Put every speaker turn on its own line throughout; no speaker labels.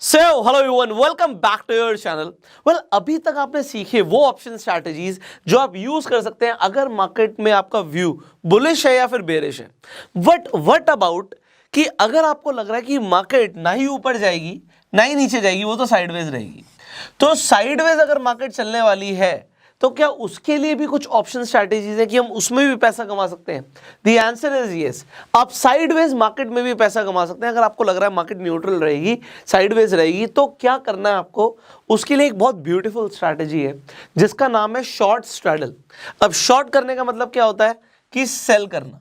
So hello everyone, welcome back to your channel. अभी तक आपने सीखे वो ऑप्शन स्ट्रैटेजीज जो आप यूज कर सकते हैं अगर मार्केट में आपका व्यू बुलिश है या फिर बेरिश है। व्हाट अबाउट कि अगर आपको लग रहा है कि मार्केट ना ही ऊपर जाएगी ना ही नीचे जाएगी, वो तो साइडवेज रहेगी। तो साइडवेज अगर मार्केट चलने वाली है तो क्या उसके लिए भी कुछ ऑप्शन स्ट्रैटेजीज है कि हम उसमें भी पैसा कमा सकते हैं? The answer is yes. आप साइडवेज मार्केट में भी पैसा कमा सकते हैं। अगर आपको लग रहा है मार्केट न्यूट्रल रहेगी, साइडवेज रहेगी, तो क्या करना है आपको? उसके लिए एक बहुत ब्यूटीफुल स्ट्रैटेजी है जिसका नाम है शॉर्ट स्ट्रैडल। अब शॉर्ट करने का मतलब क्या होता है कि सेल करना।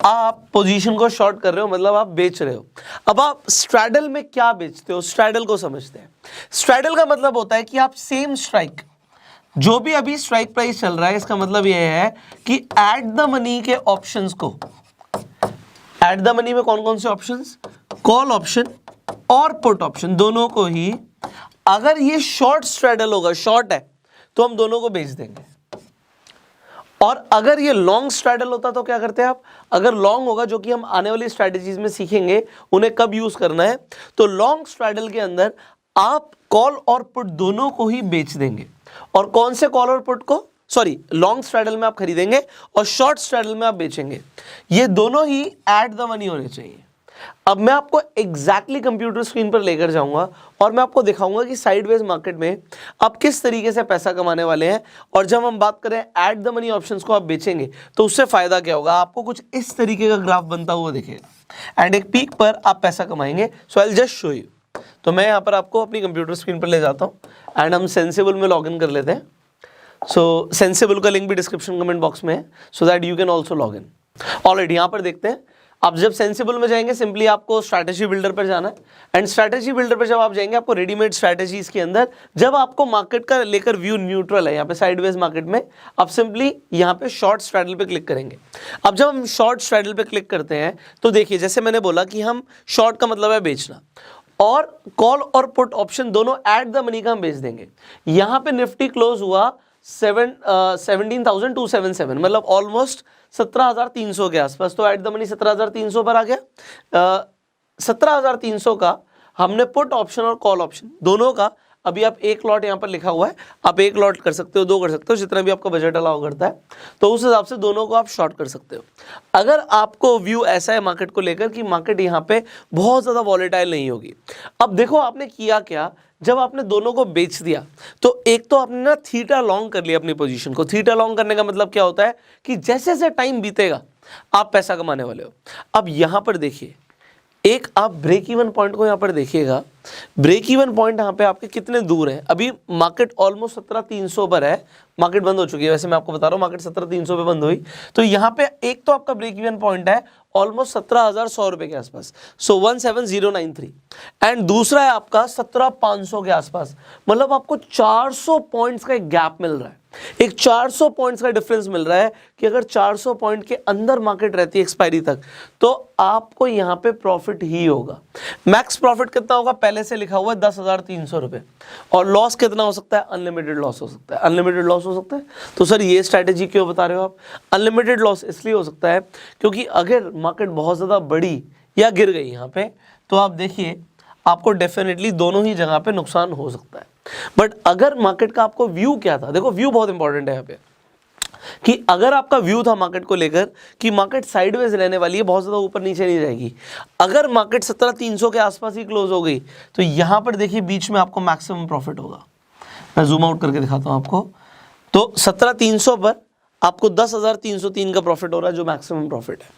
आप पोजीशन को शॉर्ट कर रहे हो, मतलब आप बेच रहे हो। अब आप स्ट्रैडल में क्या बेचते हो, स्ट्रैडल को समझते हैं। स्ट्रैडल का मतलब होता है कि आप सेम स्ट्राइक, जो भी अभी स्ट्राइक प्राइस चल रहा है, इसका मतलब यह है कि एट द मनी के ऑप्शंस को, एट द मनी में कौन कौन से ऑप्शंस? कॉल ऑप्शन और पुट ऑप्शन, दोनों को ही अगर ये शॉर्ट स्ट्रैडल होगा, शॉर्ट है, तो हम दोनों को बेच देंगे। और अगर ये लॉन्ग स्ट्रैडल होता तो क्या करते हैं आप? अगर लॉन्ग होगा, जो कि हम आने वाली स्ट्रैटेजीज में सीखेंगे उन्हें कब यूज करना है, तो लॉन्ग स्ट्रैडल के अंदर आप कॉल और पुट दोनों को ही बेच देंगे। और कौन से कॉल और पुट को? सॉरी, लॉन्ग स्ट्रैडल में आप खरीदेंगे और शॉर्ट स्ट्रैडल में आप बेचेंगे। ये दोनों ही एट द मनी होने चाहिए। अब मैं आपको एग्जैक्टली कंप्यूटर स्क्रीन पर लेकर जाऊंगा और मैं आपको दिखाऊंगा कि साइडवेज मार्केट में आप किस तरीके से पैसा कमाने वाले हैं। और जब हम बात करें एट द मनी ऑप्शंस को आप बेचेंगे तो उससे फायदा क्या होगा? आपको कुछ इस तरीके का ग्राफ बनता हुआ दिखेगा एंड एक पीक पर आप पैसा कमाएंगे। So I will just show you. तो मैं यहाँ पर आपको अपनी कंप्यूटर स्क्रीन पर ले जाता हूँ एंड हम सेंसिबल में लॉग इन कर लेते हैं। सो सेंसिबल का लिंक भी डिस्क्रिप्शन कमेंट बॉक्स में है, so that you can also log in. Already यहाँ पर देखते हैं। आप जब सेंसिबल में जाएंगे, सिंपली आपको स्ट्रैटेजी बिल्डर पर जाना है एंड स्ट्रैटेजी बिल्डर पर जब आप जाएंगे, आपको रेडीमेड स्ट्रैटेजीज के अंदर जब आपको मार्केट का लेकर व्यू न्यूट्रल है, यहाँ पे साइडवेज मार्केट में, आप सिंपली यहाँ पे शॉर्ट स्ट्रैडल पे क्लिक करेंगे। अब जब हम शॉर्ट स्ट्रैडल पे क्लिक करते हैं तो देखिए, जैसे मैंने बोला कि हम शॉर्ट का मतलब है बेचना, और कॉल और पुट ऑप्शन दोनों एट द मनी का हम बेच देंगे। यहां पे निफ्टी क्लोज हुआ 17,277, मतलब ऑलमोस्ट 17,300 के आसपास। तो एट द मनी 17,300 पर आ गया। 17,300 का हमने पुट ऑप्शन और कॉल ऑप्शन दोनों का, अभी आप एक लॉट यहाँ पर लिखा हुआ है, आप एक लॉट कर सकते हो, दो कर सकते हो, जितना भी आपका बजट अलाउ करता है, तो उस हिसाब से दोनों को आप शॉर्ट कर सकते हो। अगर आपको व्यू ऐसा है मार्केट को लेकर कि मार्केट यहाँ पे बहुत ज़्यादा वॉलेटाइल नहीं होगी। अब देखो आपने किया क्या, जब आपने दोनों को बेच दिया तो एक तो आपने ना थीटा लॉन्ग कर लिया अपनी पोजीशन को। थीटा लॉन्ग करने का मतलब क्या होता है कि जैसे जैसे टाइम बीतेगा आप पैसा कमाने वाले हो। अब यहाँ पर देखिए, एक आप ब्रेक इवन पॉइंट को यहाँ पर देखिएगा। ब्रेक इवन पॉइंट यहाँ पे आपके कितने दूर है? अभी मार्केट ऑलमोस्ट 17,300 पर है, मार्केट बंद हो चुकी है। वैसे मैं आपको बता रहा हूँ मार्केट 17,300 पे बंद हुई। तो यहाँ पे एक तो आपका ब्रेक इवन पॉइंट है ऑलमोस्ट 17,100 रुपए के आसपास, सो 17,093, एंड दूसरा है आपका 17,500 के आसपास। मतलब आपको 400 पॉइंट्स का एक गैप मिल रहा है, एक 400 पॉइंट्स का डिफरेंस मिल रहा है कि अगर 400 पॉइंट के अंदर मार्केट रहती है एक्सपायरी तक, तो आपको यहां पे प्रॉफिट ही होगा। मैक्स प्रॉफिट कितना होगा? पहले से लिखा हुआ है 10,300 रुपए। और लॉस कितना हो सकता है? अनलिमिटेड लॉस हो सकता है। अनलिमिटेड लॉस हो सकता है। तो सर ये स्ट्रैटेजी क्यों बता रहे हो आप? अनलिमिटेड लॉस इसलिए हो सकता है क्योंकि अगर मार्केट बहुत ज्यादा बढ़ी या गिर गई यहाँ पे, तो आप देखिए आपको डेफिनेटली दोनों ही जगह पे नुकसान हो सकता है। बट अगर मार्केट का आपको व्यू क्या था, देखो व्यू बहुत इंपॉर्टेंट है यहाँ पे, कि अगर आपका व्यू था मार्केट को लेकर कि मार्केट साइडवेज रहने वाली है, बहुत ज्यादा ऊपर नीचे नहीं जाएगी। अगर मार्केट 17,300 के आसपास ही क्लोज हो गई तो यहां पर देखिए बीच में आपको मैक्सिमम प्रॉफिट होगा। मैं जूम आउट करके दिखाता हूं आपको। तो 17,300 पर आपको 10,303 का प्रॉफिट हो रहा है, जो मैक्सिमम प्रॉफिट है।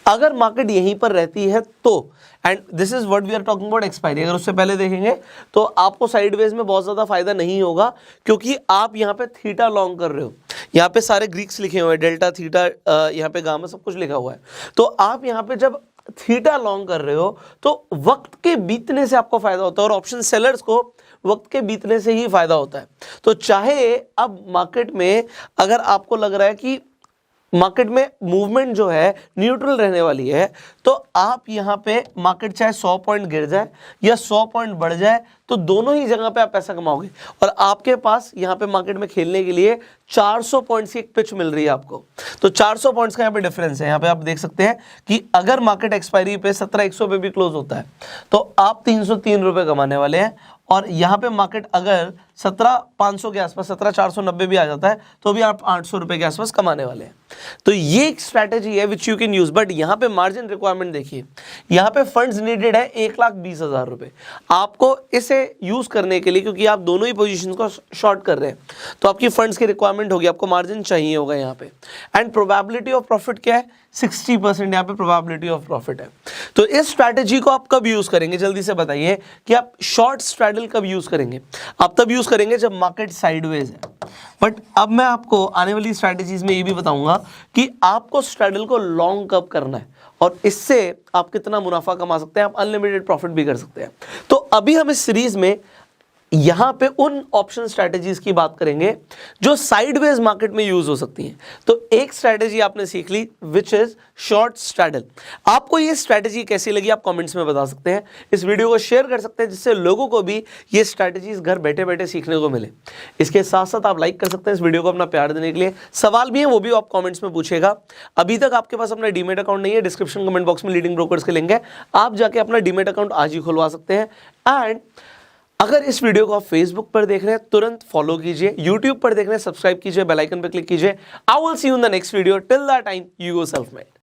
अगर मार्केट यहीं पर रहती है तो, and this is what we are talking about expiry, अगर उससे पहले देखेंगे तो आपको साइडवेज में बहुत ज्यादा फायदा नहीं होगा, क्योंकि आप यहाँ पे थीटा लॉन्ग कर रहे हो। यहाँ पे सारे ग्रीक्स लिखे हुए हैं, डेल्टा, थीटा, यहाँ पे गामा, सब कुछ लिखा हुआ है। तो आप यहाँ पे जब थीटा लॉन्ग कर रहे हो तो वक्त के बीतने से आपको फायदा होता है, और ऑप्शन सेलर्स को वक्त के बीतने से ही फायदा होता है। तो चाहे अब मार्केट में अगर आपको लग रहा है कि मार्केट में मूवमेंट जो है न्यूट्रल रहने वाली है, तो आप यहाँ पे मार्केट चाहे 100 पॉइंट गिर जाए या 100 पॉइंट बढ़ जाए, तो दोनों ही जगह पे आप पैसा कमाओगे। और आपके पास यहाँ पे मार्केट में खेलने के लिए 400 पॉइंट्स की एक पिच मिल रही है आपको। तो 400 पॉइंट्स का यहाँ पे डिफरेंस है। यहाँ पे आप देख सकते हैं कि अगर मार्केट एक्सपायरी पे 17,100 पे भी क्लोज होता है तो आप 303 रुपए कमाने वाले हैं, और यहाँ पे मार्केट अगर 17,500 के आसपास 17,490 भी आ जाता है तो भी आप 800 रुपए के आसपास कमाने वाले हैं। तो ये एक स्ट्रैटेजी है which you can use. But यहाँ पे मार्जिन रिक्वायरमेंट देखिए, यहाँ पे फंड्स नीडेड है 1,20,000 रुपए आपको इसे यूज करने के लिए, क्योंकि आप दोनों ही पोजीशन को शॉर्ट कर रहे हैं तो आपकी फंड्स की रिक्वायरमेंट होगी, आपको मार्जिन चाहिए होगा यहाँ पे। एंड प्रोबेबिलिटी ऑफ प्रॉफिट क्या है? 60% यहाँ पे प्रोबेबिलिटी ऑफ प्रॉफिट है। तो इस स्ट्रैटेजी को आप कब यूज करेंगे, जल्दी से बताइए कि आप शॉर्ट स्ट्रैडल कब यूज करेंगे? आप तब यूज करेंगे जब मार्केट साइडवेज है। बट अब मैं आपको आने वाली स्ट्रैटेजीज में ये भी बताऊंगा कि आपको स्ट्रैडल को लॉन्ग कब करना है और इससे आप कितना मुनाफा कमा सकते हैं, आप अनलिमिटेड प्रॉफिट भी कर सकते हैं। तो अभी हम इस सीरीज में यहां पे उन ऑप्शन स्ट्रैटेजीज की बात करेंगे जो साइडवेज मार्केट में यूज हो सकती हैं। तो एक स्ट्रैटेजी आपने सीख ली विच इज शॉर्ट स्ट्रैडल। आपको ये स्ट्रैटेजी कैसी लगी आप कमेंट्स में बता सकते हैं, इस वीडियो को शेयर कर सकते हैं जिससे लोगों को भी ये स्ट्रैटेजीज घर बैठे बैठे सीखने को मिले। इसके साथ साथ आप लाइक कर सकते हैं इस वीडियो को अपना प्यार देने के लिए। सवाल भी है वो भी आप कॉमेंट्स में पूछेगा। अभी तक आपके पास अपना डीमेट अकाउंट नहीं है, डिस्क्रिप्शन कमेंट बॉक्स में लीडिंग ब्रोकर्स के लिंक है, आप जाके अपना डीमेट अकाउंट आज ही खुलवा सकते हैं। एंड अगर इस वीडियो को आप फेसबुक पर देख रहे हैं तुरंत फॉलो कीजिए, यूट्यूब पर देख रहे हैं सब्सक्राइब कीजिए, बेल आइकन पर क्लिक कीजिए। I will see you in the next video. Till that time you go self made.